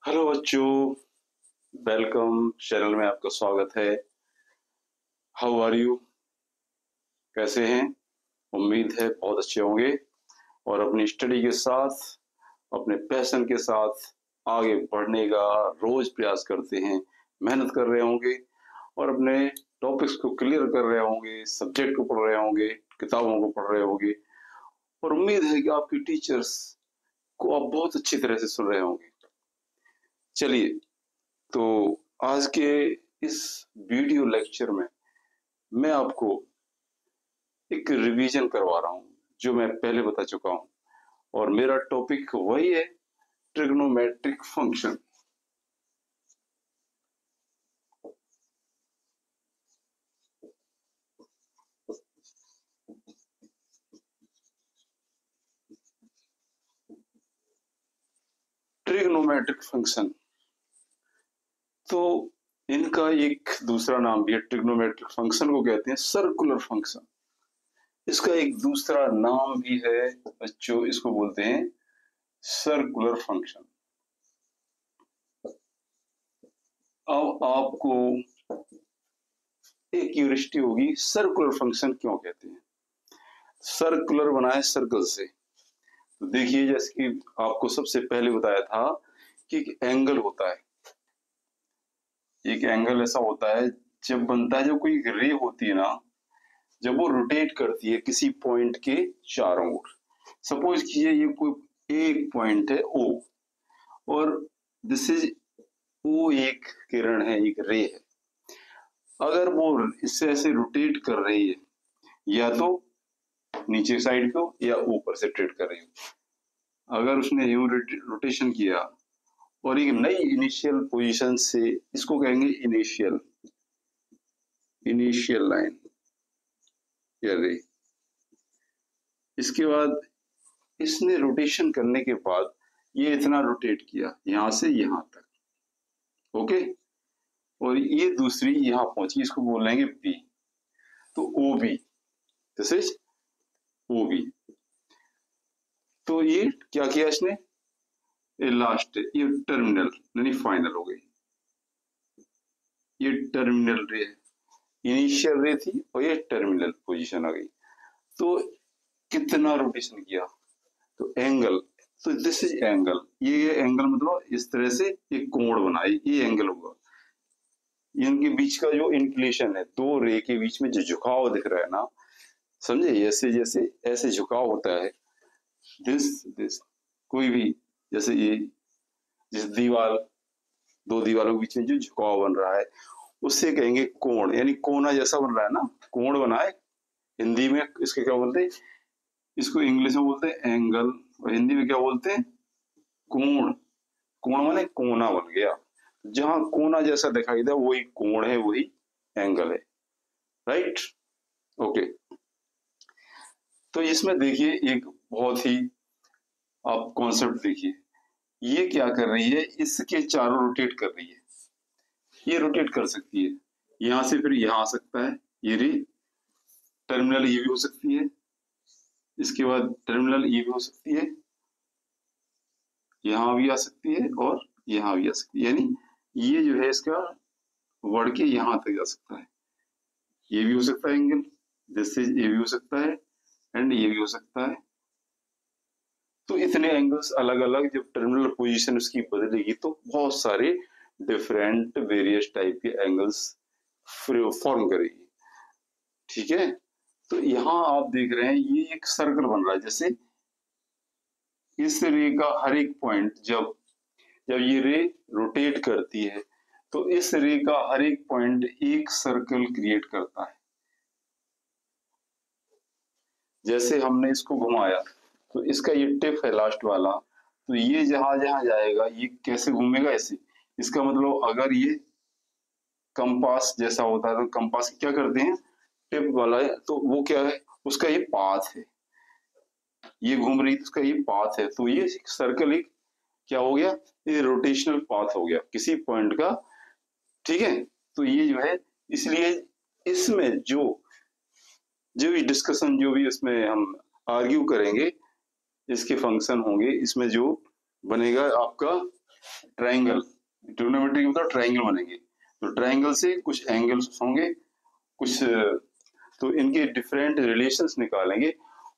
Hello बच्चों, welcome channel में आपका स्वागत है। How are you? कैसे हैं? उम्मीद है बहुत अच्छे होंगे और अपनी स्टडी के साथ, अपने पैशन के साथ आगे बढ़ने का रोज प्रयास करते हैं, मेहनत कर रहे होंगे और अपने टॉपिक्स को क्लियर कर रहे होंगे, सब्जेक्ट को पढ़ रहे होंगे, किताबों को पढ़ रहे होंगे और उम्मीद है कि आपके टीचर्स को आप बहुत अच्छी तरह से सुन रहे होंगे। चलिए, तो आज के इस वीडियो लेक्चर में मैं आपको एक रिवीजन करवा रहा हूँ जो मैं पहले बता चुका हूँ और मेरा टॉपिक वही है, ट्रिग्नोमेट्रिक फंक्शन। ट्रिग्नोमेट्रिक फंक्शन तो इनका एक दूसरा नाम भी है। ट्रिग्नोमेट्रिक फंक्शन को कहते हैं सर्कुलर फंक्शन। इसका एक दूसरा नाम भी है बच्चों, इसको बोलते हैं सर्कुलर फंक्शन। अब आपको एक क्यूरियोसिटी होगी, सर्कुलर फंक्शन क्यों कहते हैं? सर्कुलर बना है सर्कल से। तो देखिए, जैसे कि आपको सबसे पहले बताया था कि एक एंगल होता है। एक एंगल ऐसा होता है जब बनता है, जब कोई रे होती है ना, जब वो रोटेट करती है किसी पॉइंट के चारों ओर। सपोज कीजिए ये कोई एक पॉइंट है ओ और दिस इज ओ, एक किरण है, एक रे है। अगर वो इससे ऐसे रोटेट कर रही है, या तो नीचे साइड को या ऊपर से रोटेट कर रही है, अगर उसने यूं रोटेशन किया और एक नई इनिशियल पोजीशन से, इसको कहेंगे इनिशियल इनिशियल लाइन या रे। इसके बाद इसने रोटेशन करने के बाद ये इतना रोटेट किया यहां से यहां तक, ओके, और ये दूसरी यहां पहुंची, इसको बोलेंगे बी। तो O B, this is O B. तो ये क्या किया इसने, ये लास्ट, ये टर्मिनल यानी फाइनल हो गई। ये टर्मिनल रे है, इनिशियल रे थी और ये टर्मिनल पोजीशन आ गई। तो कितना रोटेशन किया, तो एंगल, तो दिस इज एंगल। ये एंगल मतलब इस तरह से एक कोण बनाई, ये एंगल होगा। इनके बीच का जो इंक्लिनेशन है, दो रे के बीच में जो झुकाव दिख रहा है ना, समझे, जैसे जैसे ऐसे झुकाव होता है, दिस दिस, कोई भी, जैसे ये जिस दीवार, दो दीवारों के बीच में जो झुकाव बन रहा है उससे कहेंगे कोण, यानी कोना जैसा बन रहा है ना, कोण बना है। हिंदी में इसके क्या बोलते हैं, इसको इंग्लिश में बोलते हैं एंगल और हिंदी में क्या बोलते हैं, कोण। कोण माने कोना बन गया, जहां कोना जैसा दिखाई दे वही कोण है, वही एंगल है, राइट? ओके। तो इसमें देखिए एक बहुत ही, आप कॉन्सेप्ट देखिए, ये क्या कर रही है, इसके चारों रोटेट कर रही है। ये रोटेट कर सकती है, यहां से फिर यहां आ सकता है, ये रे टर्मिनल ये भी हो सकती है, इसके बाद टर्मिनल ये भी हो सकती है, यहां भी आ सकती है और यहां भी आ सकती है, यानी ये जो है इसका बढ़ के यहां तक जा सकता है। ये भी हो सकता है एंगल, जैसे ये भी हो सकता है एंड ये भी हो सकता है। तो इतने एंगल्स अलग अलग, जब टर्मिनल पोजीशन उसकी बदलेगी तो बहुत सारे डिफरेंट वेरियस टाइप के एंगल्स फॉर्म करेगी, ठीक है? तो यहाँ आप देख रहे हैं ये एक सर्कल बन रहा है, जैसे इस रे का हर एक पॉइंट, जब जब ये रे रोटेट करती है तो इस रे का हर एक पॉइंट एक सर्कल क्रिएट करता है। जैसे हमने इसको घुमाया तो इसका ये टिप है लास्ट वाला, तो ये जहां जहां जाएगा ये कैसे घूमेगा, ऐसे। इसका मतलब अगर ये कंपास जैसा होता है तो कंपास क्या करते हैं, टिप वाला है तो वो क्या है, उसका ये पाथ है, ये घूम रही तो उसका ये पाथ है, तो ये सर्कल एक क्या हो गया, ये रोटेशनल पाथ हो गया किसी पॉइंट का, ठीक है? तो ये जो है, इसलिए इसमें जो जो भी डिस्कशन, जो भी इसमें हम आर्ग्यू करेंगे, इसके फंक्शन होंगे, इसमें जो बनेगा आपका ट्राइंगल, ट्रिग्नोमेट्री मतलब ट्राइंगल बनेंगे, तो ट्राइंगल से कुछ एंगल्स होंगे, कुछ तो इनके डिफरेंट रिलेशंस निकालेंगे,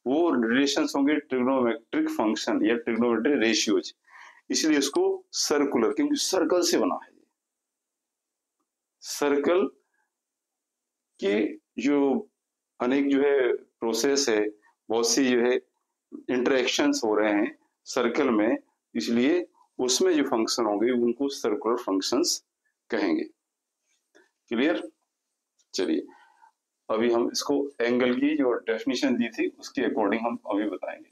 वो रिलेशंस होंगे ट्रिग्नोमेट्रिक फंक्शन या ट्रिग्नोमेट्रिक रेशियोज, इसलिए इसको सर्कुलर, क्योंकि सर्कल से बना है। सर्कल के जो अनेक जो है प्रोसेस है, बहुत सी जो है इंटरेक्शंस हो रहे हैं सर्कल में, इसलिए उसमें जो फंक्शन होंगे उनको सर्कुलर फंक्शंस कहेंगे। क्लियर? चलिए अभी हम इसको एंगल की जो डेफिनेशन दी थी उसके अकॉर्डिंग हम अभी बताएंगे।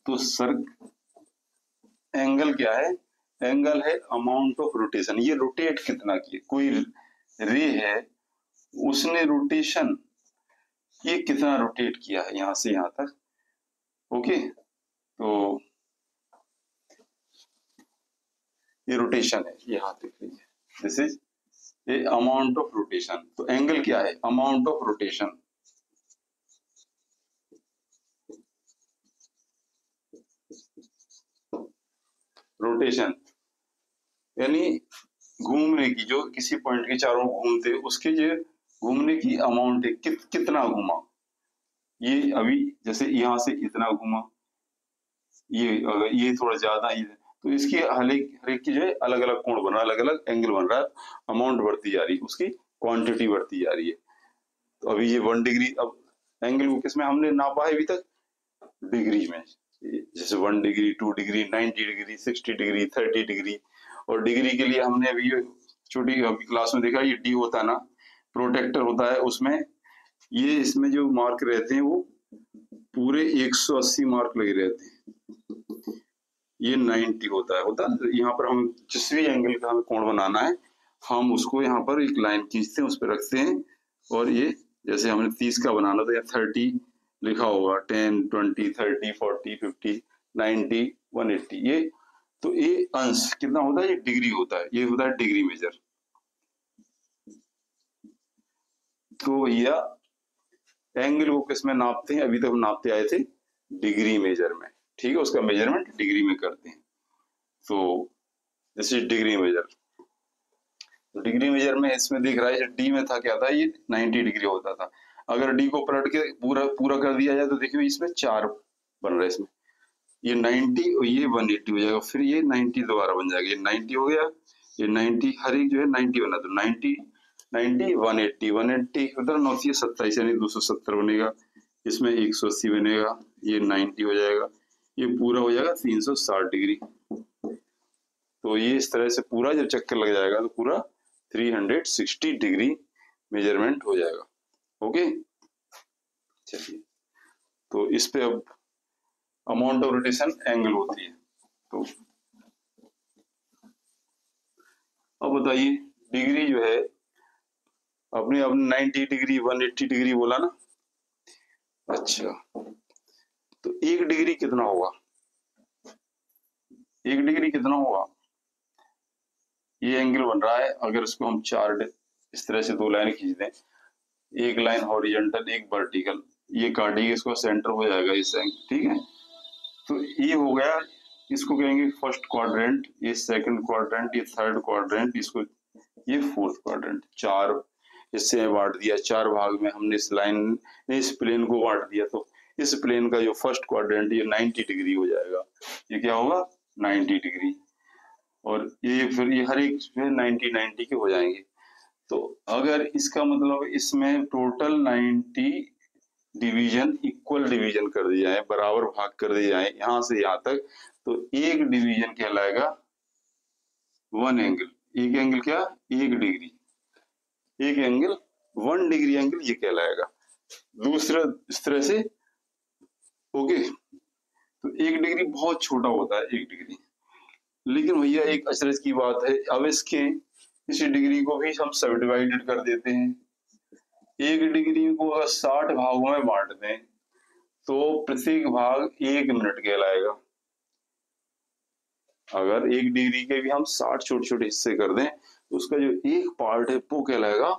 तो एंगल क्या है? एंगल है अमाउंट ऑफ रोटेशन, ये रोटेट कितना किए, कोई रे है उसने रोटेशन ये कितना रोटेट किया है यहां से यहां तक। ओके, तो ये रोटेशन है, ये हाथ देख लीजिए, this is A amount of rotation. तो एंगल क्या है? Amount of rotation. रोटेशन यानी घूमने की, जो किसी पॉइंट के चारों घूमते उसके जो घूमने की अमाउंट है, कितना घूमा। ये अभी जैसे यहां से इतना घूमा, ये अगर ये थोड़ा ज्यादा ही है तो इसकी हर एक की जो है अलग अलग कोण बन रहा है, अलग अलग एंगल बन रहा है, अमाउंट बढ़ती जा रही है, उसकी क्वांटिटी बढ़ती जा रही है। तो अभी ये 1 डिग्री, अब एंगल को किसमें हमने नापा है अभी तक? डिग्री में। जैसे 1 degree, 2 degree, 90 degree, 60 degree, 30 degree. और डिग्री के लिए हमने अभी छोटी अभी क्लास में देखा, ये डी होता है ना, प्रोटेक्टर होता है, उसमें ये इसमें जो मार्क रहते हैं वो पूरे 180 मार्क लगे रहते हैं, ये 90 होता है। यहाँ पर हम जिस भी एंगल का हमें कोण बनाना है, हम उसको यहाँ पर एक लाइन खींचते हैं, उस पर रखते हैं, और ये जैसे हमने 30 का बनाना था, या 30 लिखा होगा, 10, 20, 30, 40, 50, 90, 180, ये तो ये अंश कितना होता है? ये डिग्री होता है, ये होता है डिग्री मेजर। तो भैया एंगल को किस में नापते हैं? अभी तक हम नापते आए थे डिग्री मेजर में, ठीक है, उसका मेजरमेंट डिग्री में करते हैं। तो दिस इज डिग्री मेजर। तो डिग्री मेजर में इसमें दिख रहा है, डी में था क्या था, ये 90 डिग्री होता था। अगर डी को पलट के पूरा पूरा कर दिया जाए तो देखिए इसमें 4 बन रहा है, इसमें ये 90 और ये 180 हो जाएगा, फिर ये 90 दोबारा बन जाएगा, ये 90 हो गया, ये 90 हर एक जो है 90 बना, तो 90 90 180 180 उधर 927 यानी 270 बनेगा, इसमें 180 बनेगा, ये 90 हो जाएगा, ये पूरा हो जाएगा 360 डिग्री। तो ये इस तरह से पूरा जब चक्कर लग जाएगा तो पूरा 360 डिग्री मेजरमेंट हो जाएगा। ओके, चलिए तो इस पे अब अमाउंट ऑफ रोटेशन एंगल होती है। तो अब बताइए डिग्री जो है अपने 90 डिग्री 180 डिग्री बोला ना, अच्छा तो 1 डिग्री कितना होगा? 1 डिग्री कितना होगा? ये एंगल बन रहा है, अगर इसको हम 4 इस तरह से 2 लाइन खींच दें, एक लाइन हॉरिजॉन्टल एक वर्टिकल, ये काटेगी, इसको सेंटर हो जाएगा इस एंगल, ठीक है। तो ये हो गया, इसको कहेंगे फर्स्ट क्वाड्रेंट, ये सेकंड क्वाड्रेंट, ये थर्ड क्वाड्रेंट, इसको ये फोर्थ क्वाड्रेंट। 4 इससे बांट दिया, 4 भाग में हमने इस लाइन ने इस प्लेन को बांट दिया, तो इस प्लेन का जो फर्स्ट क्वाड्रेंट ये 90 डिग्री हो जाएगा, ये क्या होगा? 90 डिग्री। और ये फिर ये हर एक 90 90 के हो जाएंगे। तो अगर इसका मतलब इसमें टोटल 90 डिवीजन इक्वल डिवीजन कर दिया है, बराबर भाग कर दिया जाए यहां से यहां तक, तो एक डिवीजन कहलाएगा 1 एंगल। एक एंगल क्या? 1 डिग्री। एक एंगल 1 डिग्री एंगल ये कहलाएगा। दूसरा इस तरह से, ओके, तो 1 डिग्री बहुत छोटा होता है, 1 डिग्री। लेकिन भैया एक अचरज की बात है, अब इसके इस डिग्री को भी हम सब डिवाइडेड कर देते हैं। 1 डिग्री को अगर 60 भागों में बांट दें तो प्रत्येक भाग 1 मिनट कहलाएगा। अगर 1 डिग्री के भी हम 60 छोटे छोटे हिस्से कर दें तो उसका जो एक पार्ट है वो कहलाएगा,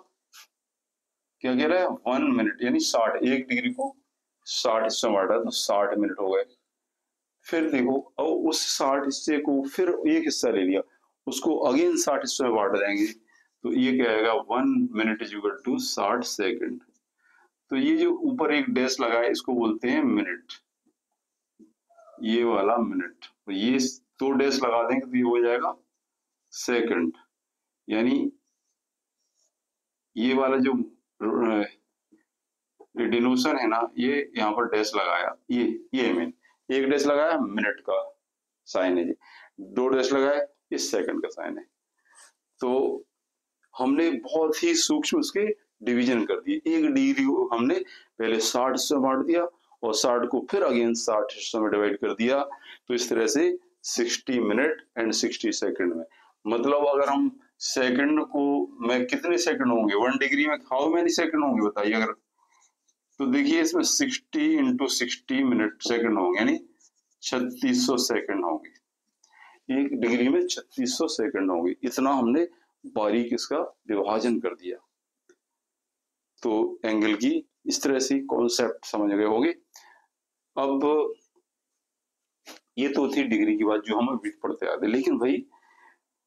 क्या कह रहा है? 1 मिनट, यानी 60। 1 डिग्री को 60 हिस्सों में बांटा तो 60 मिनट हो गए। फिर देखो अब उस 60 हिस्से को फिर एक हिस्सा ले लिया, उसको अगेन 60 हिस्सों में बांट देंगे, तो ये क्या आएगा 1 minute is equal to 60 second. तो ये जो ऊपर एक डैश लगा है इसको बोलते हैं मिनट, ये वाला मिनट। तो ये 2 डैश लगा देंगे तो ये हो जाएगा सेकंड। यानी ये वाला जो डिनोशन है ना, ये यहाँ पर डैश लगाया, ये मीन एक डैश लगाया मिनट का साइन है, 2 डैश लगाया इस सेकंड का साइन है। तो हमने बहुत ही सूक्ष्म उसके डिवीजन कर दिए। 1 डिग्री को हमने पहले 60 हिस्सों में बांट दिया और 60 को फिर अगेन 60 हिस्सों में डिवाइड कर दिया। तो इस तरह से 60 मिनट एंड 60 सेकंड में, मतलब अगर हम सेकंड को में कितने सेकंड होंगे 1 डिग्री में, हाउ मेनी सेकंड होंगे बताइए। अगर तो देखिए इसमें 60 इंटू 60 मिनट सेकंड होंगे, यानी 3600 सेकंड होंगे। 1 डिग्री में 3600 सेकंड होंगे। इतना हमने बारीक इसका विभाजन कर दिया। तो एंगल की इस तरह से कॉन्सेप्ट समझ गए होंगे। अब ये तो थी डिग्री की बात जो हम अभी पढ़ते आते, लेकिन भाई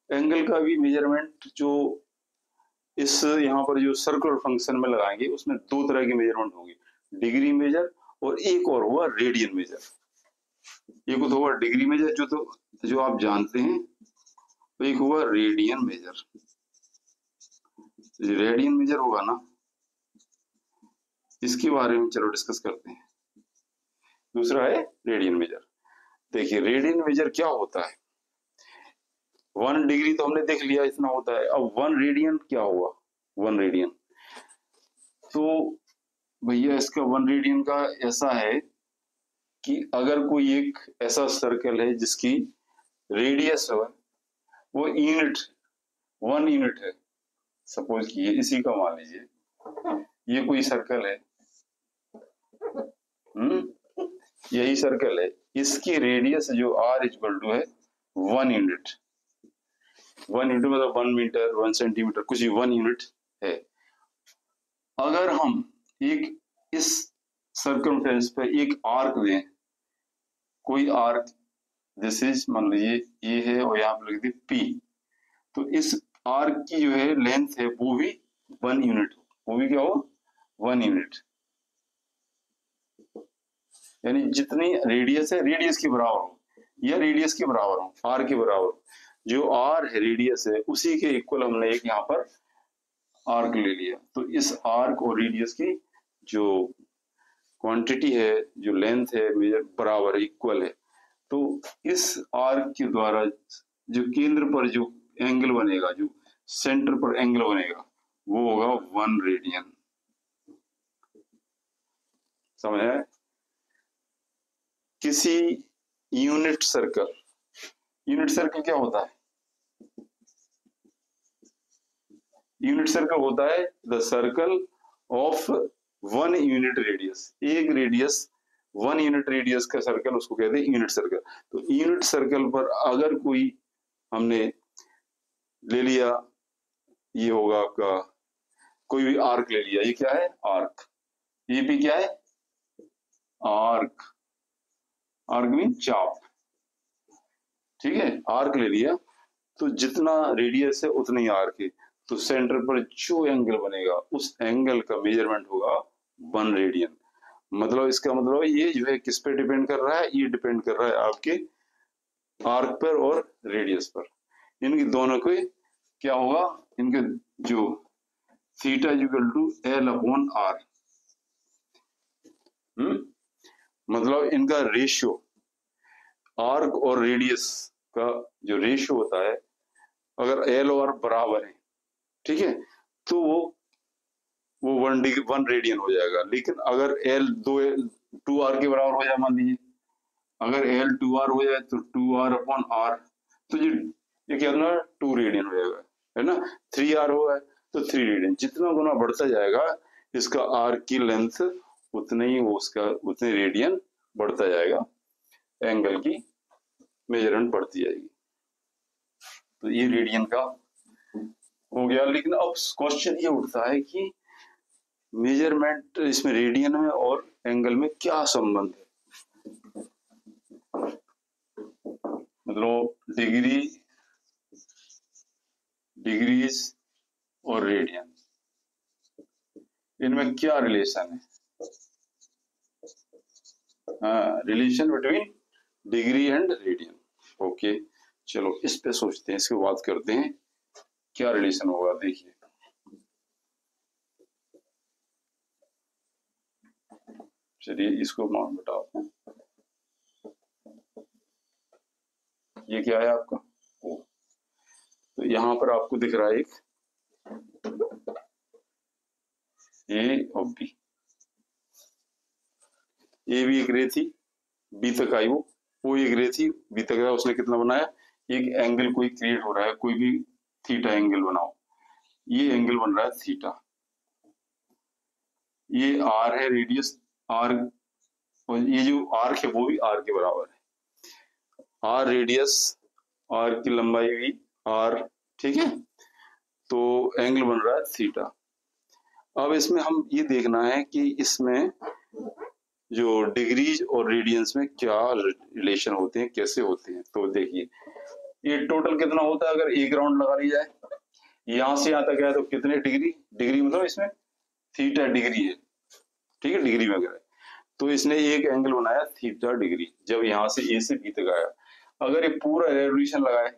एंगल का भी मेजरमेंट जो इस यहाँ पर जो सर्कुलर फंक्शन में लगाएंगे उसमें 2 तरह की मेजरमेंट होगी, डिग्री मेजर और एक और हुआ रेडियन मेजर। एक तो हुआ डिग्री मेजर जो आप जानते हैं, तो एक हुआ रेडियन मेजर। रेडियन मेजर होगा ना, इसके बारे में चलो डिस्कस करते हैं। दूसरा है रेडियन मेजर। देखिए रेडियन मेजर क्या होता है। 1 डिग्री तो हमने देख लिया इतना होता है। अब 1 रेडियन क्या हुआ, 1 रेडियन तो भैया इसका 1 रेडियन का ऐसा है कि अगर कोई एक ऐसा सर्कल है जिसकी रेडियस है वो यूनिट 1 यूनिट है, सपोज कि ये इसी का मान लीजिए ये कोई सर्कल है, यही सर्कल है, इसकी रेडियस जो r इक्वल टू है 1 यूनिट। 1 यूनिट मतलब 1 मीटर 1 सेंटीमीटर कुछ 1 यूनिट है। अगर हम एक इस सर्कमफ्रेंस पे एक आर्क दें, कोई आर्क, दिस इज मान लीजिए ये है और यहाँ पे लिख दी P, तो इस आर्क की जो है लेंथ है वो भी 1 यूनिट, वो भी क्या हो 1 यूनिट। यानी जितनी रेडियस है रेडियस के बराबर हो या रेडियस के बराबर हो, आर के बराबर हो, जो आर है रेडियस है उसी के इक्वल हमने एक यहाँ पर आर्क ले लिया। तो इस आर्क और रेडियस की जो क्वांटिटी है, जो लेंथ है मेजर बराबर इक्वल है। तो इस आर्क के द्वारा जो केंद्र पर जो एंगल बनेगा, जो सेंटर पर एंगल बनेगा वो होगा 1 रेडियन। समझ आया। किसी यूनिट सर्कल क्या होता है, यूनिट सर्कल होता है the circle of 1 unit radius. एक रेडियस 1 यूनिट रेडियस का सर्कल उसको कहते हैं यूनिट सर्कल। तो यूनिट सर्कल पर अगर कोई हमने ले लिया, ये होगा आपका कोई भी आर्क ले लिया, ये क्या है आर्क, ये भी क्या है आर्क, आर्क मीन चाप, ठीक है। आर्क ले लिया तो जितना रेडियस है उतना ही आर्क है, तो सेंटर पर जो एंगल बनेगा उस एंगल का मेजरमेंट होगा 1 रेडियन। मतलब इसका मतलब ये जो है किस पे डिपेंड कर रहा है, ये डिपेंड कर रहा है आपके आर्क पर और रेडियस पर। इनकी दोनों को क्या होगा, इनके जो theta equal to L upon R, मतलब इनका रेशियो आर्क और रेडियस का जो रेशियो होता है, अगर L और R बराबर है, ठीक है, तो वो 1 रेडियन हो जाएगा। लेकिन अगर L 2R के बराबर हो जाए, मान लीजिए अगर L 2R हो जाए तो 2R अपॉन R, तो ये क्या होगा 2 रेडियन हो जाएगा, है ना। 3R हुआ है तो 3 रेडियन। जितना गुना बढ़ता जाएगा इसका आर्क की लेंथ उतने ही वो उसका उतने रेडियन बढ़ता जाएगा, एंगल की मेजरमेंट बढ़ती जाएगी। तो ये रेडियन का हो गया। लेकिन अब क्वेश्चन ये उठता है कि मेजरमेंट इसमें रेडियन में और एंगल में क्या संबंध है। मतलब डिग्रीज और रेडियन, इनमें क्या रिलेशन है? हाँ, relation between degree and radian. Okay, चलो इस पे सोचते हैं, इसकी बात करते हैं, क्या रिलेशन होगा। देखिए, चलिए इसको मान बताओ, ये क्या है आपका O। तो यहाँ पर आपको दिख रहा है एक ए और बी, ए भी एक रे थी, बी तक आई वो एक रे थी, बी तक आया, उसने कितना बनाया, एक एंगल कोई क्रिएट हो रहा है, कोई भी थीटा एंगल बनाओ, ये एंगल बन रहा है थीटा, ये आर है रेडियस आर, और ये जो आर्क है वो भी आर के बराबर है, आर रेडियस, आर की लंबाई भी आर, ठीक है, तो एंगल बन रहा है थीटा। अब इसमें हम ये देखना है कि इसमें जो डिग्रीज और रेडियंस में क्या रिलेशन होते हैं, कैसे होते हैं। तो देखिए, ये टोटल कितना होता है अगर एक राउंड लगा लिया जाए, यहां से यहां तक है तो कितने डिग्री, डिग्री मतलब इसमें थीटा डिग्री है, ठीक है, डिग्री में अगर है तो इसने एक एंगल बनाया थीटा डिग्री, जब यहां से ए से बी तक आया। अगर ये पूरा रेवोल्यूशन लगाए,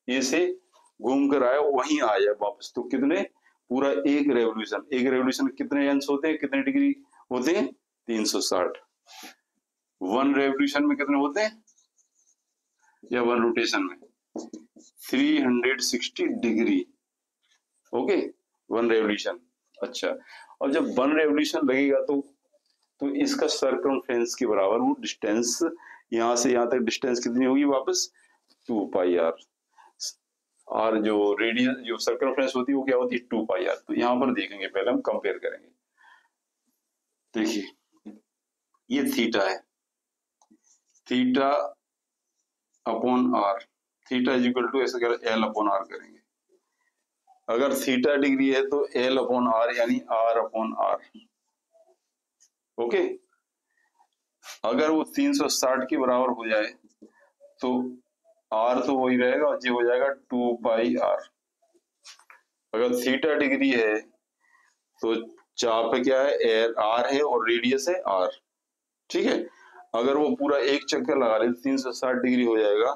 ए से घूम कर आया वहीं आ जाए वापस, तो कितने, पूरा एक रेवोल्यूशन कितने अंश होते हैं, कितने डिग्री होते हैं, 360। वन रेवोल्यूशन में कितने होते हैं, या वन रोटेशन में 360 डिग्री। Okay, one revolution. अच्छा, और जब वन रेवोल्यूशन लगेगा तो इसका सर्कमफ्रेंस के बराबर वो डिस्टेंस, यहां से यहां तक डिस्टेंस कितनी होगी वापस, 2 पाई आर। और जो रेडियस जो सर्कमफ्रेंस होती है वो क्या होती है, 2 पाई आर। तो यहां पर देखेंगे, पहले हम कंपेयर करेंगे। देखिए, ये थीटा है, theta upon R, theta is equal to ऐसे कर एल अपॉन आर करेंगे। अगर थीटा डिग्री है तो एल अपॉन आर यानी आर अपॉन आर। ओके, अगर वो 360 के बराबर हो जाए तो आर तो वही रहेगा और ये हो जाएगा 2 पाई आर। अगर थीटा डिग्री है तो चाप पे क्या है, आर है और रेडियस है आर, ठीक है। अगर वो पूरा एक चक्कर लगा ले 360 डिग्री हो जाएगा,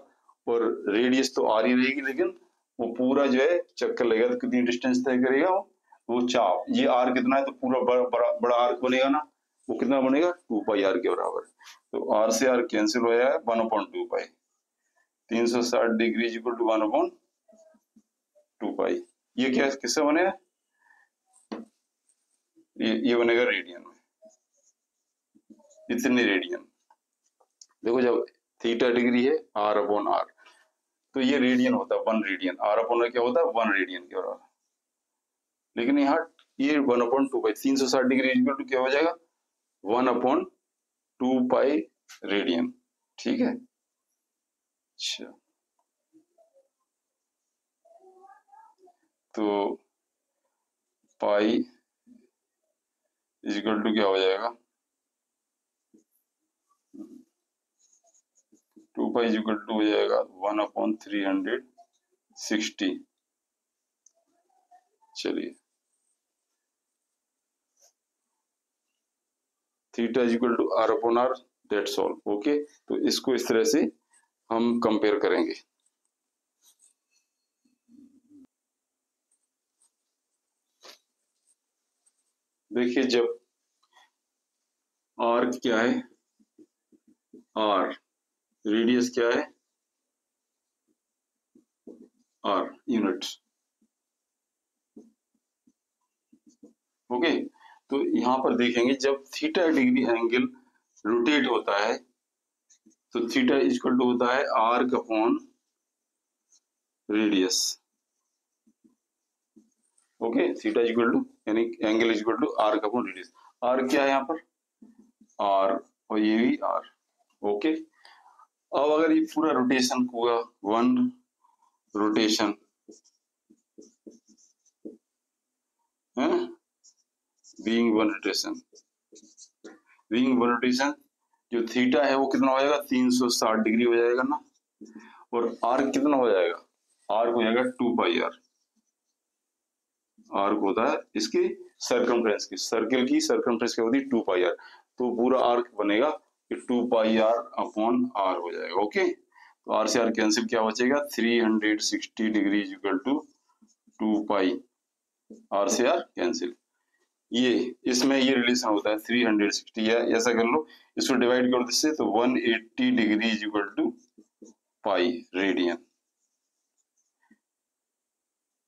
और रेडियस तो आर ही रहेगी, लेकिन वो पूरा जो है चक्कर लगेगा तो कितनी डिस्टेंस तय करेगा वो चाप, ये आर कितना है तो पूरा बड़ा आर्क बनेगा ना, वो कितना बनेगा, 2 पाई आर के बराबर। तो आर से आर कैंसिल हो जाएगा, 1/2 पाई, 360 डिग्री इक्वल टू 1/2 पाई। ये क्या किससे बनेगा, ये बनेगा रेडियन में, इतने रेडियन। देखो, जब थीटा डिग्री है आर अपॉन आर, तो ये रेडियन होता है 1 रेडियन, आर अपॉन क्या होता है 1 रेडियन के बराबर। लेकिन यहाँ ये 1/2 पाई, 360 डिग्री इक्वल टू क्या हो जाएगा, 1/2 पाई रेडियन, ठीक है। अच्छा, तो पाई इक्वल टू क्या हो जाएगा, 2 पाई इक्वल टू हो जाएगा 1/360। चलिए, theta equal to R upon R, that's all. Okay, तो इसको इस तरह से हम कंपेयर करेंगे। देखिए, जब आर क्या है, आर रेडियस क्या है, आर यूनिट्स। ओके, तो यहां पर देखेंगे जब थीटा डिग्री एंगल रोटेट होता है तो थीटा इक्वल टू होता है arc upon radius. Okay, theta equal to यानी angle equal to arc upon radius. R क्या है यहाँ पर, आर, और ये भी आर। ओके, अब अगर ये पूरा रोटेशन होगा, वन रोटेशन है, being one rotation, being one rotation, जो थीटा है वो कितना हो जाएगा, 360 डिग्री हो जाएगा ना। और आर्क कितना हो जाएगा, आर्क हो जाएगा 2 पाई आर। आर्क होता है इसकी सर्कमफ्रेंस की, सर्किल की सर्कमफ्रेंस क्या होती है 2 पाई आर, तो पूरा आर्क बनेगा 2 पाई आर अपॉन आर हो जाएगा। ओके, तो आर से आर कैंसिल, क्या बचेगा 360 degree is equal to 2 pi, R से आर कैंसिल। ये इसमें ये रिलेशन होता है 360, या ऐसा कर लो, इसको डिवाइड कर दो इससे, तो 180 degree is equal to pi radian.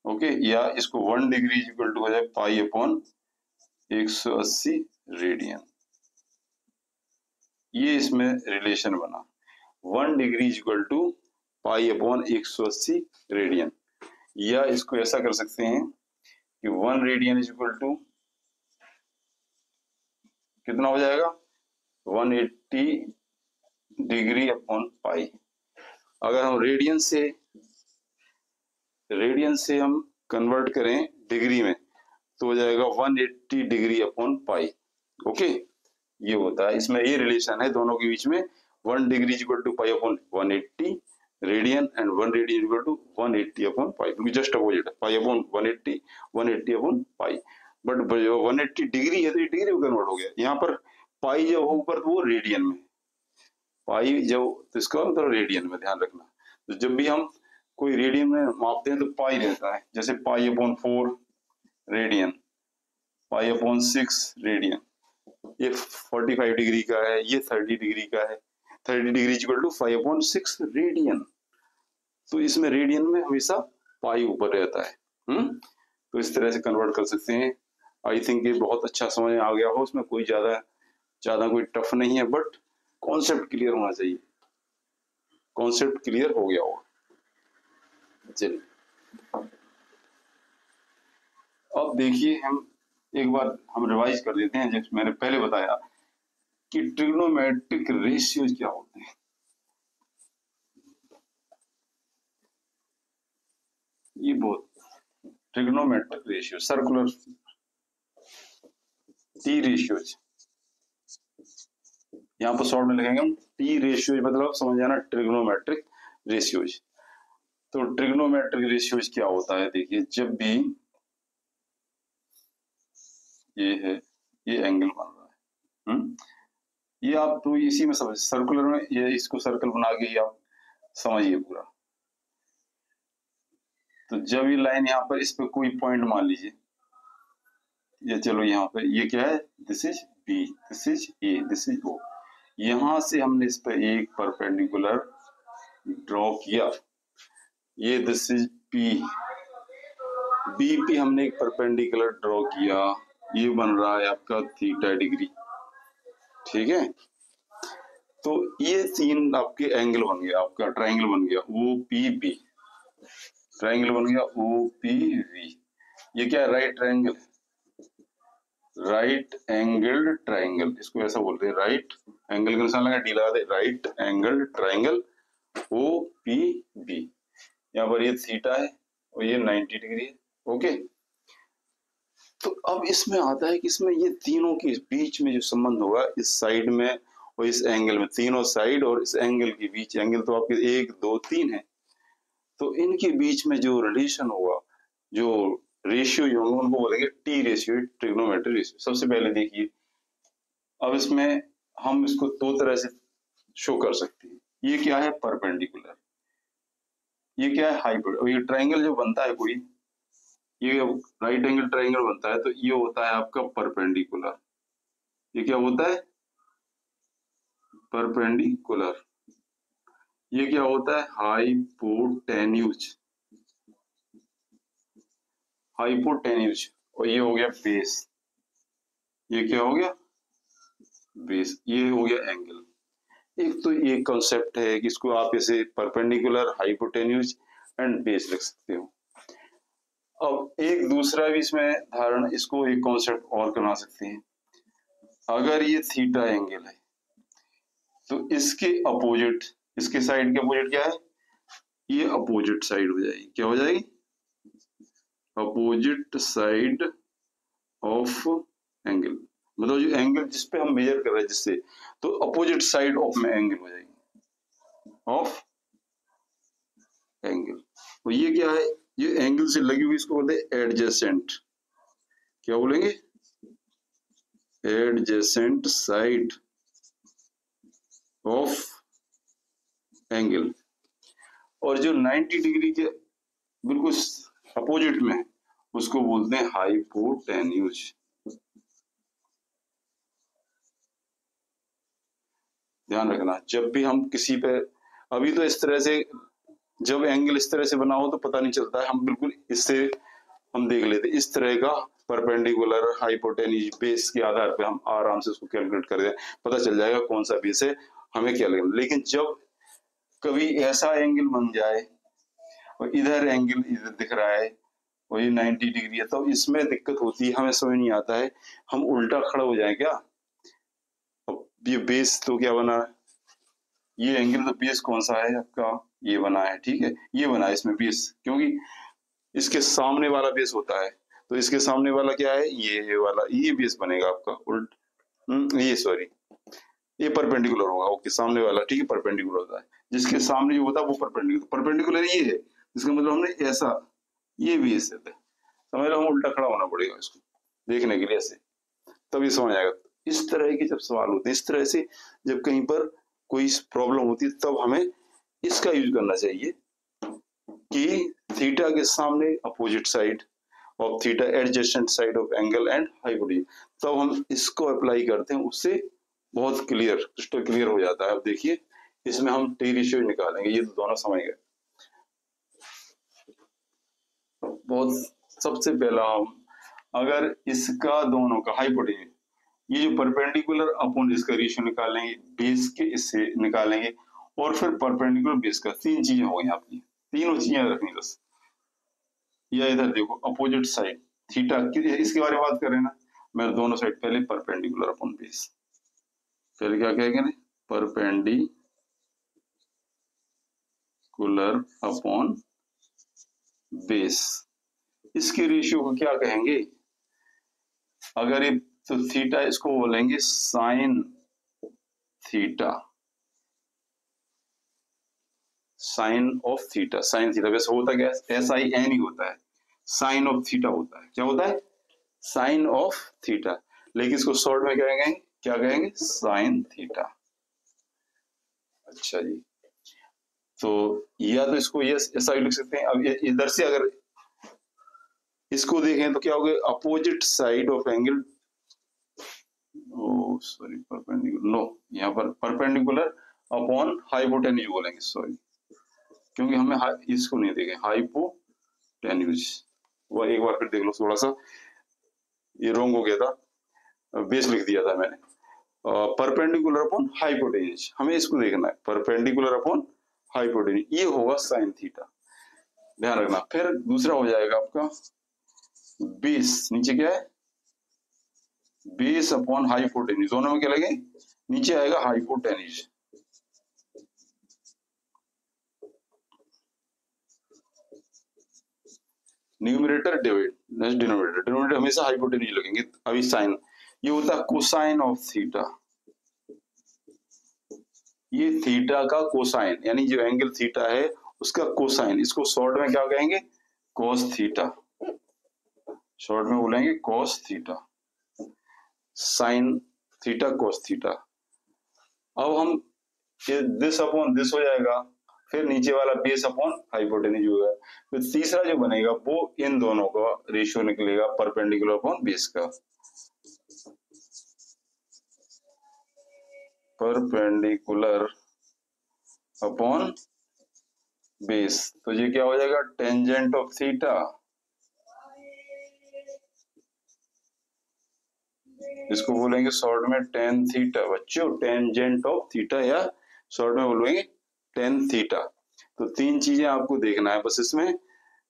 Okay, या इसको 1 डिग्री इज इक्वल टू हो जाए पाई अपॉन 180 रेडियन। ये इसमें रिलेशन बना 1 degree is equal to pi upon 180 radian. या इसको ऐसा कर सकते हैं कि 1 रेडियन इज इक्वल टू कितना हो जाएगा 180 डिग्री अपॉन पाई। अगर हम रेडियन से हम कन्वर्ट करें डिग्री में तो हो जाएगा 180 डिग्री अपॉन पाई। ओके, ये होता है, इसमें ये रिलेशन है दोनों के बीच में, 1 degree equal to pi upon 180 radian and 1 radian equal to 180 upon pi, क्योंकि जस्ट अपोजिट है, pi upon 180 180 upon pi. But जो 180 डिग्री है तो ये डिग्री में कन्वर्ट हो गया, यहाँ पर पाई जब हो ऊपर तो वो रेडियन में, पाई जब तो इसका मतलब रेडियन में, ध्यान रखना। तो जब भी हम कोई रेडियन में मापते हैं तो पाई रहता है, जैसे pi upon 4 radian, pi upon 6 radian, ये 45 डिग्री का है, ये 30 डिग्री का है, 30 degree equal to 5 upon 6 radian. तो इसमें रेडियन में हमेशा पाई ऊपर रहता है। तो इस तरह से कन्वर्ट कर सकते हैं। आई थिंक ये बहुत अच्छा समझ आ गया हो, इसमें कोई ज्यादा कोई टफ नहीं है, बट कॉन्सेप्ट क्लियर होना चाहिए, कॉन्सेप्ट क्लियर हो गया होगा। चलिए अब देखिए, हम एक बार हम रिवाइज कर देते हैं, जैसे मैंने पहले बताया कि ट्रिग्नोमेट्रिक रेशियोज क्या होते हैं। ये बहुत trigonometric ratio, circular T ratios, यहाँ पर शॉर्ट में लिखेंगे हम टी रेशियोज, मतलब समझ जाना ट्रिग्नोमेट्रिक रेशियोज। तो ट्रिग्नोमेट्रिक रेशियोज क्या होता है, देखिए जब भी ये है, ये एंगल बन रहा है, ये आप तो इसी में समझ, सर्कुलर में ये इसको सर्कल बना के ही आप समझिए पूरा। तो जब ये लाइन यहाँ पर, इस पे कोई पॉइंट मान लीजिए, ये चलो यहाँ पे ये क्या है, this is B, this is A, this is O, यहां से हमने इस पे एक परपेंडिकुलर ड्रॉ किया, ये दिस इज पी, बी पे हमने एक परपेंडिकुलर ड्रॉ किया, ये बन रहा है आपका थीटा डिग्री, ठीक है। तो ये 3 आपके एंगल बन गया, आपका ट्राइंगल बन गया ओ पी बी, ट्राइंगल बन गया ओ पी वी। ये क्या है, right triangle, right angle triangle, इसको ऐसा बोलते हैं, राइट एंगल का निशान लगा, डी लगा दे, right angle triangle O P B. यहाँ पर ये थीटा है और ये 90 डिग्री है। ओके, तो अब इसमें आता है कि इसमें ये तीनों के बीच में जो संबंध होगा, इस साइड में और इस एंगल में, तीनों साइड और इस एंगल के बीच, एंगल तो आपके 1 2 3 है, तो इनके बीच में जो रिलेशन होगा, जो रेशियो होंगे, उनको बोलेंगे टी रेशियो, ट्रिग्नोमेट्रिक रेशियो। सबसे पहले देखिए, अब इसमें हम इसको 2 तरह से शो कर सकते हैं। ये क्या है, परपेंडिकुलर, ये क्या है हाइपर। और ये ट्राइंगल जो बनता है कोई, ये राइट एंगल ट्राइंगल बनता है, तो ये होता है आपका परपेंडिकुलर। ये क्या होता है, परपेंडिकुलर। ये क्या होता है, हाइपोटेन्यूज, हाइपोटेन्यूज। और ये हो गया बेस, ये क्या हो गया, बेस। ये हो गया एंगल। एक तो ये कॉन्सेप्ट है कि इसको आप ऐसे परपेंडिकुलर, हाइपोटेन्यूज एंड बेस लिख सकते हो। अब एक दूसरा भी इसमें धारणा, इसको एक कॉन्सेप्ट और बना सकते हैं। अगर ये थीटा एंगल है तो इसके अपोजिट, इसके साइड के अपोजिट क्या है, ये अपोजिट साइड हो जाएगी, क्या हो जाएगी, अपोजिट साइड ऑफ एंगल, मतलब जो एंगल जिस पे हम मेजर कर रहे हैं जिससे, तो अपोजिट साइड ऑफ में एंगल हो जाएगी, ऑफ एंगल। तो ये क्या है, ये एंगल से लगी हुई, इसको बोलते हैं एडजेसेंट। क्या बोलेंगे, एडजेसेंट साइड ऑफ एंगल। और जो 90 डिग्री के बिल्कुल अपोजिट में है, उसको बोलते हैं हाइपोटेन्यूज। ध्यान रखना, जब भी हम किसी पे, अभी तो इस तरह से जब एंगल इस तरह से बना हो तो पता नहीं चलता है, हम बिल्कुल इससे हम देख लेते, इस तरह का परपेंडिकुलर हाइपोटेन्यूज बेस के आधार पे हम आराम से उसको कैलकुलेट कर दें, पता चल जाएगा कौन सा बेस है, हमें क्या लगेगा। लेकिन जब कभी ऐसा एंगल बन जाए और इधर एंगल इधर दिख रहा है, वही 90 डिग्री है, तो इसमें दिक्कत होती है, हमें समझ नहीं आता है, हम उल्टा खड़ा हो जाए क्या। अब ये बेस तो क्या बना है, ये एंगल तो बेस कौन सा है आपका, ये बना है, ठीक है, ये बना है इसमें बेस, क्योंकि इसके सामने वाला बेस होता है, तो इसके सामने वाला क्या है, ये वाला, ये बेस बनेगा आपका उल्ट, ये सॉरी, ये परपेंडिकुलर होगा, ओके, सामने वाला, ठीक है, परपेंडिकुलर होता है, जिसके सामने जो होता है वो परपेंडिकुलर, परपेंडिकुलर ये है, इसका मतलब हमने ऐसा, ये बेस है, समझ लो, हम उल्टा खड़ा होना पड़ेगा इसको देखने के लिए, ऐसे तभी समझ आएगा। इस तरह के जब सवाल होते हैं, इस तरह से जब कहीं पर कोई प्रॉब्लम होती है, तब हमें इसका यूज करना चाहिए कि थीटा के सामने opposite side of theta adjacent side of angle and hypotenuse, तब हम इसको अप्लाई करते हैं, उससे बहुत क्लियर, क्रिस्टल क्लियर हो जाता है। अब देखिए, इसमें हम टी रेशियो निकालेंगे, ये दोनों समझ गए। बहुत सबसे पहला हम अगर इसका दोनों का हाइपोटेन्यूज, ये जो परपेंडिकुलर अपॉन इसका रेशियो निकालेंगे, बेस के इससे निकालेंगे, और फिर परपेंडिकुलर बेस का, तीन चीजें हो गई आपकी, तीनों चीजें रखनी बस। या इधर देखो अपोजिट साइड थीटा, इसके बारे में बात करें ना, मैं दोनों साइड पहले परपेंडिकुलर अपॉन बेस, पहले क्या कहेंगे ना, परपेंडिकुलर अपॉन बेस, इसके रेशियो को क्या कहेंगे, अगर ये तो थीटा, इसको बोलेंगे sine theta, sine of theta, sine theta, वैसे होता क्या है, SIN ही होता है, साइन ऑफ थीटा होता है, क्या होता है, साइन ऑफ थीटा, लेकिन इसको शॉर्ट में कहेंगे, क्या कहेंगे, साइन थीटा। अच्छा जी, तो या तो इसको ये ऐसा लिख सकते हैं। अब इधर से अगर इसको देखें तो क्या हो गया, opposite side of angle, oh sorry, perpendicular, no, यहाँ पर परपेंडिकुलर अपॉन हाइपोटेन्यूज बोलेंगे, सॉरी, क्योंकि हमें इसको नहीं देखे, हाइपोटेन्यूज, वो एक बार फिर देख लो, थोड़ा सा ये रॉन्ग हो गया था, बेस लिख दिया था मैंने, परपेंडिकुलर अपॉन हाइपोटेन्यूज, हमें इसको देखना है, परपेंडिकुलर अपॉन हाइपोटेन्यूज, ये होगा साइन थीटा, ध्यान रखना। फिर दूसरा हो जाएगा आपका बेस, नीचे क्या है, बेस अपॉन हाइपोटेन्यूज, दोनों में क्या लगे, नीचे आएगा hypotenuse, numerator divide denominator, denominator हमेशा हाइपोटेन्यूज लगेंगे। अभी साइन, ये होता है कोसाइन ऑफ थीटा, ये थीटा का कोसाइन, यानी जो एंगल थीटा है उसका कोसाइन, इसको शॉर्ट में क्या कहेंगे, कॉस थीटा, शॉर्ट में बोलेंगे cos theta, sine theta cos theta. अब हम दिस अपॉन दिस हो जाएगा, फिर नीचे वाला बेस अपॉन हाइपोटेन्यूज होगा, फिर तीसरा जो बनेगा वो इन दोनों का रेशियो निकलेगा, परपेंडिकुलर अपॉन बेस का, परपेंडिकुलर अपॉन बेस, तो ये क्या हो जाएगा, टेंजेंट ऑफ थीटा, इसको बोलेंगे शॉर्ट में टेन थीटा, बच्चों टेंजेंट ऑफ थीटा, या शॉर्ट में बोलेंगे टेन थीटा। तो तीन चीजें आपको देखना है बस इसमें,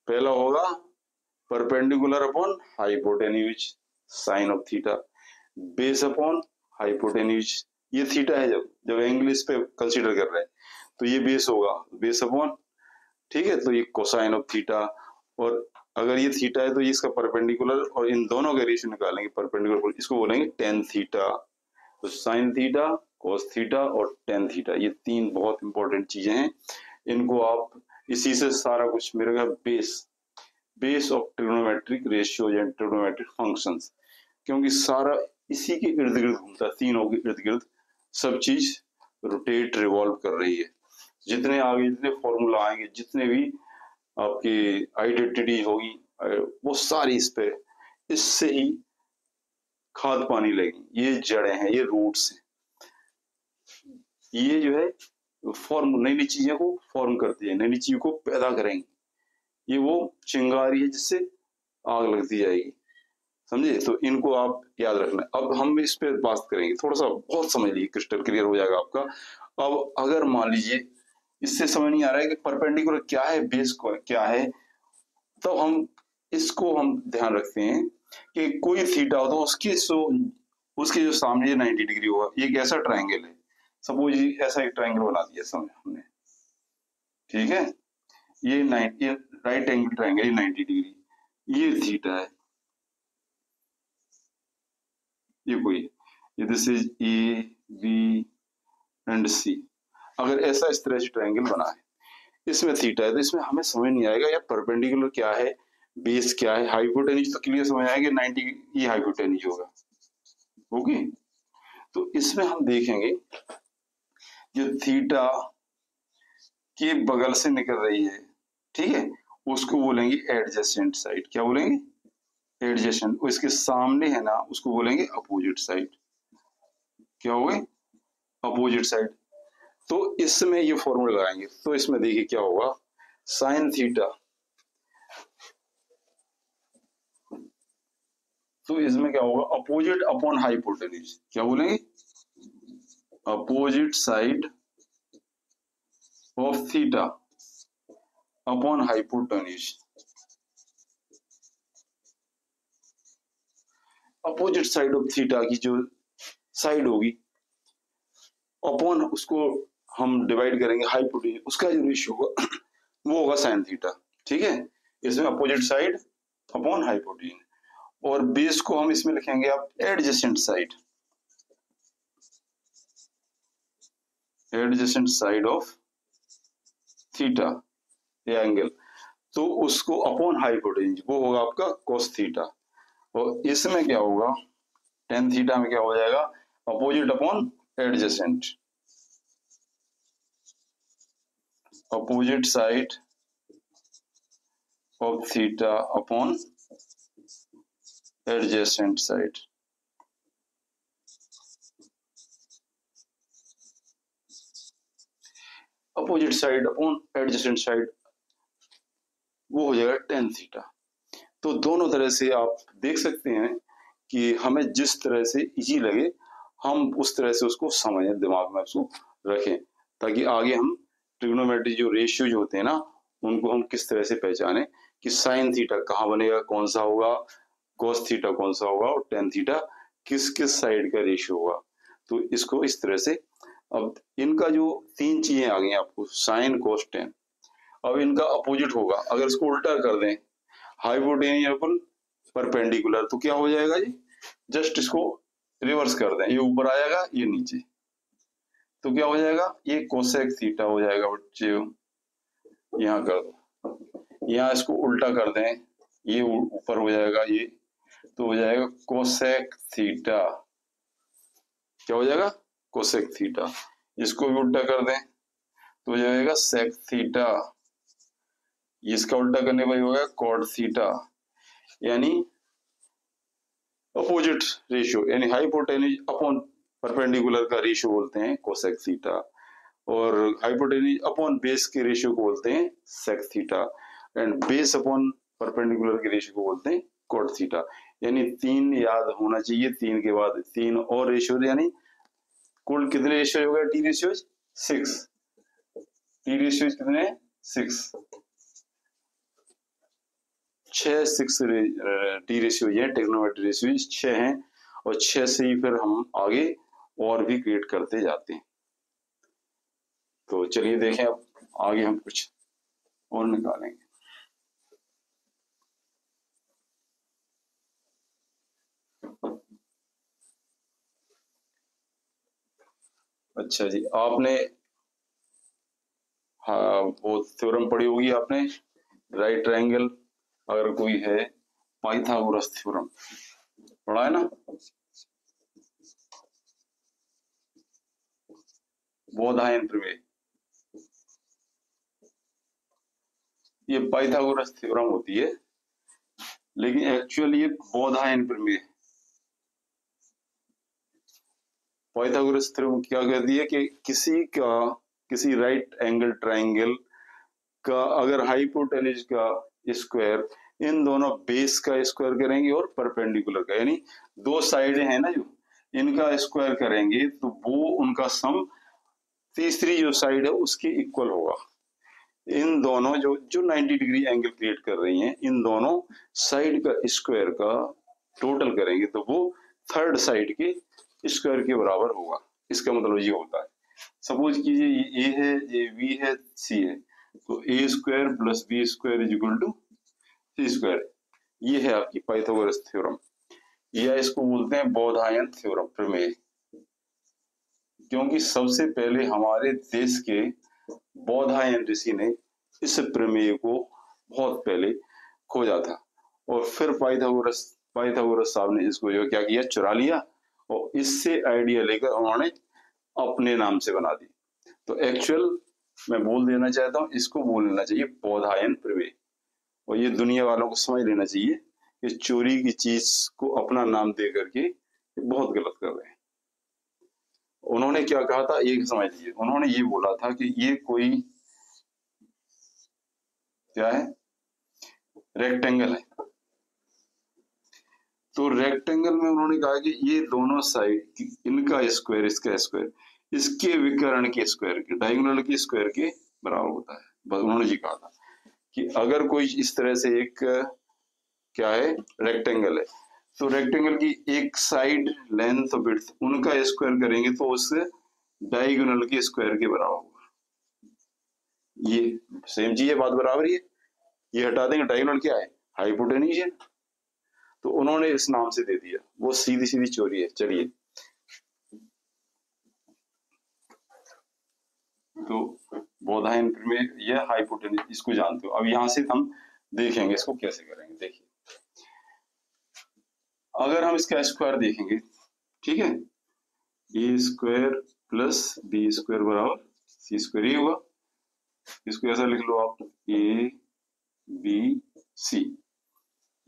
पहला होगा perpendicular upon hypotenuse, sine of theta, base upon hypotenuse, ये थीटा है, जब जब एंगल इस पे कंसीडर कर रहे हैं तो ये बेस होगा, बेस अपॉन, ठीक है, तो ये कोसाइन ऑफ थीटा, और अगर ये थीटा है तो ये इसका परपेंडिकुलर, और इन दोनों का रेशियो निकालेंगे परपेंडिकुलर, इसको बोलेंगे टेन थीटा। तो साइन थीटा, कोस थीटा और टेन थीटा, ये तीन बहुत इंपॉर्टेंट चीजें हैं, इनको आप इसी से सारा कुछ मिलेगा base of trigonometric ratios and trigonometric functions, क्योंकि सारा इसी के इर्द गिर्द घूमता है, तीनों के इर्द गिर्द सब चीज रोटेट रिवॉल्व कर रही है। जितने आगे जितने फॉर्मूला आएंगे, जितने भी आपकी आइडेंटिटी होगी, वो सारी इस पे, इससे ही खाद पानी लगेगी। ये जड़ें हैं, ये रूट्स हैं, ये जो है फॉर्म नई नई चीजों को फॉर्म करती है, नई नई चीजों को पैदा करेंगे। ये वो चिंगारी है जिससे आग लगती जाएगी, समझे? तो इनको आप याद रखना। अब हम इस पे बात करेंगे, थोड़ा सा बहुत समझ लीजिए, क्रिस्टल क्लियर हो जाएगा आपका। अब अगर मान लीजिए इससे समझ नहीं आ रहा है कि परपेंडिकुलर क्या है, बेस को क्या है, तो हम इसको हम ध्यान रखते हैं कि कोई थीटा हो तो उसके जो सामने 90 डिग्री होगा। ये एक ऐसा ट्राइंगल है, सपोज ऐसा एक ट्राइंगल बना दिया समझ हमने, ठीक है? ये राइट एंगल ट्राइंगल 90 डिग्री, ये थीटा है, ये कोई, ये this is A B and C. अगर ऐसा इस तरह से ट्राइंगल बना है, इसमें थीटा है, तो इसमें हमें समझ नहीं आएगा यार परपेंडिकुलर क्या है, बेस क्या है, हाइपोटेन्यूज तो क्लियर समझ आएगा 90 ये हाइपोटेन्यूज होगा। ओके, तो इसमें हम देखेंगे जो थीटा के बगल से निकल रही है, ठीक है, उसको बोलेंगे एडजेसेंट साइड। क्या बोलेंगे? एडजेसेंट। इसके सामने है ना, उसको बोलेंगे अपोजिट साइड। क्या हो गए? Opposite side. तो इसमें ये फॉर्मूला लगाएंगे, तो इसमें देखिए क्या होगा, साइन थीटा, तो इसमें क्या होगा, अपोजिट अपॉन हाइपोटेन्यूज। क्या बोलेंगे? Opposite side of theta upon hypotenuse. Opposite side of theta की जो साइड होगी, अपॉन उसको हम डिवाइड करेंगे हाइपोटेन्यूज, उसका जो रेशियो होगा वो होगा साइन थीटा। ठीक है, इसमें अपोजिट साइड अपॉन हाइपोटेन्यूज, और बेस को हम इसमें लिखेंगे आप adjacent side, adjacent side of theta angle, तो उसको अपॉन हाइपोटेन्यूज, वो होगा आपका cos थीटा। और इसमें क्या होगा, tan थीटा में क्या हो जाएगा, opposite upon adjacent, opposite side of theta upon adjacent side. Opposite side upon adjacent side, वो हो जाएगा tan थीटा। तो दोनों तरह से आप देख सकते हैं कि हमें जिस तरह से इजी लगे हम उस तरह से उसको समझें, दिमाग में उसको रखें, ताकि आगे हम ट्रिग्नोमेट्री जो रेशियोज होते हैं ना, उनको हम किस तरह से पहचानें कि साइन थीटा कहाँ बनेगा, कौन सा होगा, कोस थीटा कौन सा होगा, और टेन थीटा किस किस साइड का रेशियो होगा। तो इसको इस तरह से, अब इनका जो तीन चीजें आ गई आपको, साइन कोस टेन, अब इनका अपोजिट होगा, अगर इसको उल्टा कर दें हाइपोटेन्यूज अपन परपेंडिकुलर, तो क्या हो जाएगा जी, जस्ट इसको रिवर्स कर दें, ये ऊपर आएगा ये नीचे, तो क्या हो जाएगा, ये कोसेक थीटा हो जाएगा बच्चे। यहाँ कर दो, यहाँ इसको उल्टा कर दें, ये ऊपर हो जाएगा ये, तो हो जाएगा कोसेक थीटा। क्या हो जाएगा, कोसेक थीटा। इसको भी उल्टा कर दें तो हो जाएगा सेक थीटा, इसका उल्टा करने पर होगा कॉट थीटा। यानी अपोजिट रेशियो, यानी हाइपोटेन्यूज अपॉन परपेंडिकुलर का रेशियो बोलते हैं कोसेक थीटा, और हाइपोटेन्यूज अपॉन बेस के रेशियो को बोलते हैं sec theta, and base upon perpendicular के रेशियो को बोलते हैं कॉट थीटा। यानी तीन याद होना चाहिए, तीन के बाद तीन और रेशियो, यानी कुल कितने रेशियो हो गए, टी रेशियोज 6, टी रेशियोज कितने, 6, 6 टी रेशियो है, ट्रिग्नोमेट्री रेशियो 6 हैं, और 6 से ही फिर हम आगे और भी क्रिएट करते जाते हैं। तो चलिए देखें, अब आगे हम कुछ और निकालेंगे। अच्छा जी, आपने हाँ, वो थ्योरम पढ़ी होगी आपने, राइट ट्रायंगल अगर कोई है, पाइथागोरस थ्योरम पढ़ा है ना। बोधायन प्रमेय, ये पाइथागोरस थ्योरम होती है, लेकिन एक्चुअली ये बोधायन प्रमेय। पाइथागोरस थ्योरम क्या कहती है कि किसी राइट एंगल ट्रायंगल का अगर हाइपोटेन्यूज का स्क्वायर इन दोनों बेस का स्क्वायर करेंगे और परपेंडिकुलर का, यानी दो साइड है ना जो, इनका स्क्वायर करेंगे तो वो उनका सम तीसरी जो साइड है उसके इक्वल होगा। इन दोनों जो जो 90 डिग्री एंगल क्रिएट कर रही हैं, इन दोनों साइड का स्क्वायर का टोटल करेंगे तो वो थर्ड साइड के स्क्वायर के बराबर होगा। इसका मतलब ये होता है, सपोज कीजिए ये ए है, ये बी है, सी है, तो A square plus B square is equal to C square. ये है आपकी पाइथागोरस थ्योरम, या इसको बोलते हैं बोधायन थ्योरम प्रमेय, क्योंकि सबसे पहले हमारे देश के बोधायन ऋषि ने इस प्रमेय को बहुत पहले खोजा था, और फिर पाइथागोरस साहब ने इसको जो क्या किया, चुरा लिया, और इससे आइडिया लेकर उन्होंने अपने नाम से बना दी। तो एक्चुअल मैं बोल देना चाहता हूँ, इसको बोल लेना चाहिए बोधायन प्रमेय, और ये दुनिया वालों को समझ लेना चाहिए कि चोरी की चीज को अपना नाम दे करके बहुत गलत कर रहे हैं। उन्होंने क्या कहा था, एक समझ लीजिए, उन्होंने ये बोला था कि ये कोई क्या है, रेक्टेंगल है। तो रेक्टेंगल में उन्होंने कहा कि ये दोनों साइड इनका स्क्वायर इसका स्क्वायर इसके विकर्ण के स्क्वायर के डायगोनल के स्क्वायर के बराबर होता है। बस उन्होंने ये कहा था कि अगर कोई इस तरह से एक क्या है, रेक्टेंगल है, तो रेक्टेंगल की एक साइड लेंथ और विड्थ उनका स्क्वायर करेंगे तो उससे डायगोनल के स्क्वायर के बराबर होगा। ये सेम चीज है, बात बराबर ही है। ये हटा देंगे, डायगोनल क्या है, हाइपोटेन्यूज है, तो उन्होंने इस नाम से दे दिया, वो सीधी सीधी चोरी है। चलिए, तो बोधायन प्रमेय यह हाइपोटेन्यूज, इसको जानते हो। अब यहां से हम देखेंगे इसको कैसे करेंगे। देखिए, अगर हम इसका स्क्वायर देखेंगे, ठीक है, ए स्क्वायर प्लस बी स्क्वायर बराबर सी स्क्वायर, ये होगा। इसको ऐसा लिख लो आप, ए बी सी,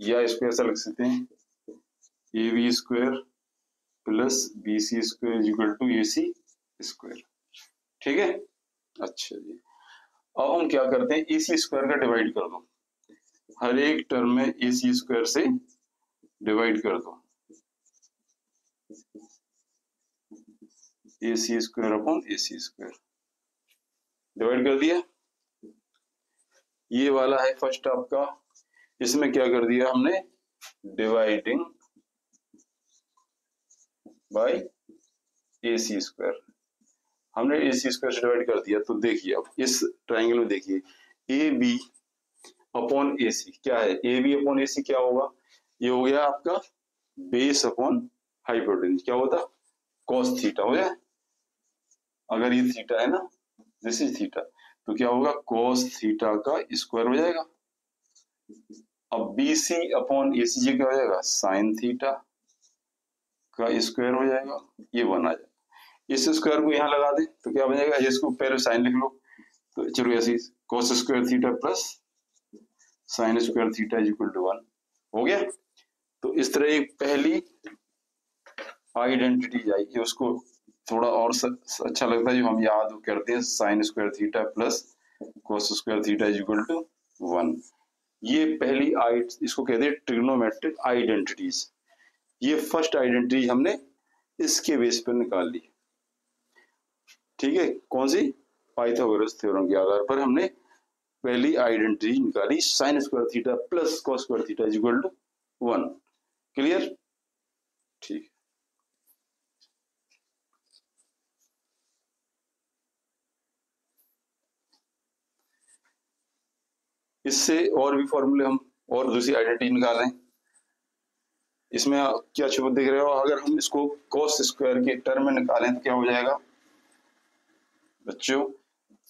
या इसको ऐसा लिख सकते हैं, A B square plus B C square equal to A C square. ठीक है, अच्छा जी। अब हम क्या करते हैं, ए सी स्क्वायर का डिवाइड कर दो, हर एक टर्म में ए सी स्क्वायर से डिवाइड कर दो, ए सी स्क्वायर अपॉन ए सी स्क्वायर, डिवाइड कर दिया। ये वाला है फर्स्ट आपका, इसमें क्या कर दिया हमने, dividing by A C square, हमने ए सी स्क्वायर से डिवाइड कर दिया। तो देखिए अब इस ट्राइंगल में देखिए, ए बी अपॉन ए सी क्या है, ए बी अपॉन ए सी क्या होगा, ये हो गया आपका बेस अपॉन हाइपोटेन्यूज, क्या होता, कॉस थीटा हो जाए। अगर ये थीटा है ना, दिस इज थीटा, तो क्या होगा, कॉस थीटा का स्क्वायर हो जाएगा। अब बी सी अपॉन ए सी क्या हो जाएगा, साइन थीटा का स्क्वायर हो जाएगा, ये बना जाएगा। इस स्क्वायर को यहाँ लगा दे तो क्या बन जाएगा, इसको पहले साइन लिख लो, तो चलो ऐसे cos square theta plus sine square theta is equal to 1 हो गया। तो इस तरह एक पहली आइडेंटिटी आई, उसको थोड़ा और अच्छा लगता है जो हम याद करते हैं, sine square theta plus cos square theta is equal to 1। ये पहली इसको कहते हैं ट्रिग्नोमेट्रिक आइडेंटिटीज। ये फर्स्ट आइडेंटिटी हमने इसके बेस पर निकाल ली, ठीक है, कौन सी, पाइथागोरस थ्योरम के आधार पर हमने पहली आइडेंटिटी निकाली, sine square theta plus cos square theta is equal to 1। Clear, ठीक। इससे और भी फॉर्मूले हम और दूसरी आइडेंटिटी निकाल रहे हैं। इसमें क्या छुपा दिख रहे हो, अगर हम इसको कॉस स्क्वायर के टर्म में निकालें तो क्या हो जाएगा बच्चों,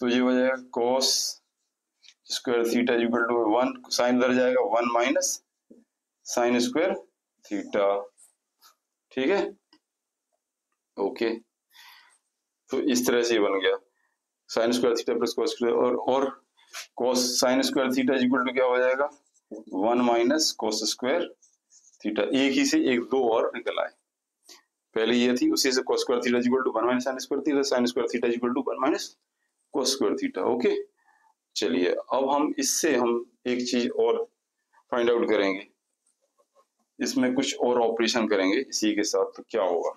तो ये हो जाएगा cos square theta equal to 1, sine उधर जाएगा 1 माइनस साइन स्क्वायर थीटा। ठीक है, ओके। तो इस तरह से ये बन गया sine square theta plus cos square, और cos sine square theta equal to क्या हो जाएगा 1 माइनस कॉस स्क्वायर थीटा। एक ही से एक दो और निकल आए, पहले ये थी, उसी से cos square theta equal to 1 minus sine square theta, sine square theta equal to 1 minus cos square theta. Okay, चलिए अब हम इससे एक चीज और फाइंड आउट करेंगे, इसमें कुछ और ऑपरेशन करेंगे इसी के साथ। तो क्या होगा,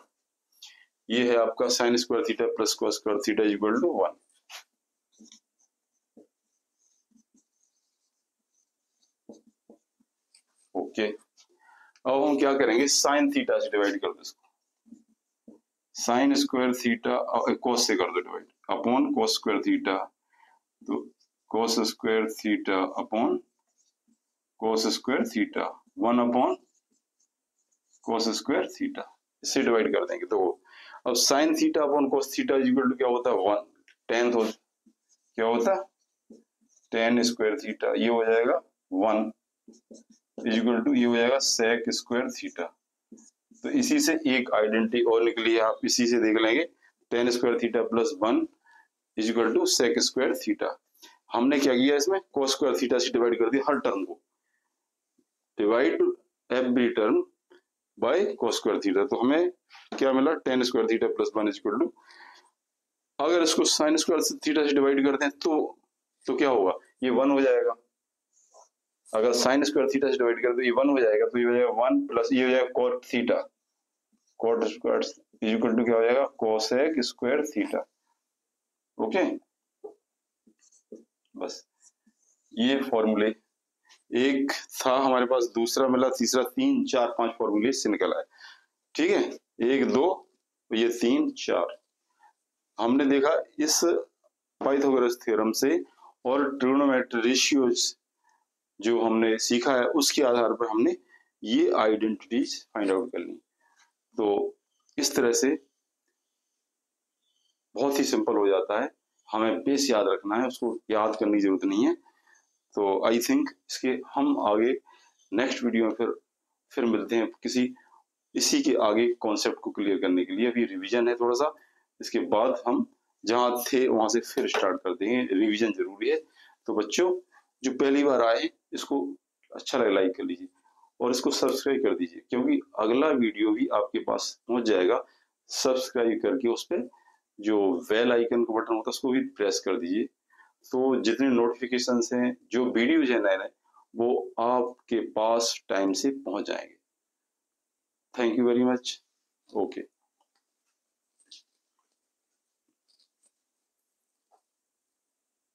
ये है आपका sine square theta plus cos square theta equal to 1। Okay, अब हम क्या करेंगे, साइन थीटा से डिवाइड कर दो इसको, साइन स्क्वायर थीटा cos से कर दो divide upon cos square theta, तो cos square theta upon cos square theta 1 upon cos square theta, इससे डिवाइड कर देंगे। तो अब sine theta upon cos theta equal to क्या होता है 1 टेन, हो क्या होता है टेन स्क्वायर थीटा, ये हो जाएगा 1 इक्वल टू ये हो जाएगा sec स्क्वायर थीटा। तो इसी से एक आइडेंटिटी और निकली है, आप इसी से देख लेंगे, tan square theta plus 1 equal to sec square theta. हमने क्या किया इसमें, cos स्क्वायर थीटा से डिवाइड कर दिया हर टर्म को, divide every term by cos square theta. तो हमें क्या मिला, tan square theta plus 1 equal to, अगर इसको साइन स्क्वायर थीटा से डिवाइड करते हैं तो क्या होगा, ये 1 हो जाएगा। अगर साइन स्क्वायर थीटा से डिवाइड कर दो ये 1 हो जाएगा, तो ये हो जाएगा 1 प्लस ये हो जाएगा cot theta, cot square equal to क्या हो जाएगा cosec स्क्वायर थीटा। ओके, बस ये फॉर्मूले, एक था हमारे पास, दूसरा मिला, तीसरा, 3 4 5 फॉर्मूले से निकल आए। ठीक है, 1 2 ये 3 4 हमने देखा इस पाइथागोरस थ्योरम से, और ट्रिग्नोमेट्री रेशियोज जो हमने सीखा है उसके आधार पर हमने ये आइडेंटिटीज फाइंड आउट कर ली। तो इस तरह से बहुत ही सिंपल हो जाता है, हमें बेस याद रखना है, उसको याद करने की जरूरत नहीं है। तो आई थिंक इसके हम आगे नेक्स्ट वीडियो में फिर मिलते हैं किसी इसी के आगे कॉन्सेप्ट को क्लियर करने के लिए। अभी रिवीजन है थोड़ा सा, इसके बाद हम जहाँ थे वहां से फिर स्टार्ट करते हैं, रिवीजन जरूरी है। तो बच्चों जो पहली बार आए इसको अच्छा लगे लाइक कर लीजिए और इसको सब्सक्राइब कर दीजिए, क्योंकि अगला वीडियो भी आपके पास पहुंच जाएगा। सब्सक्राइब करके उस पर जो बेल आइकन का बटन होता है उसको भी प्रेस कर दीजिए, तो जितने नोटिफिकेशंस हैं, जो वीडियोज हैं नए वो आपके पास टाइम से पहुंच जाएंगे। Thank you very much. Okay.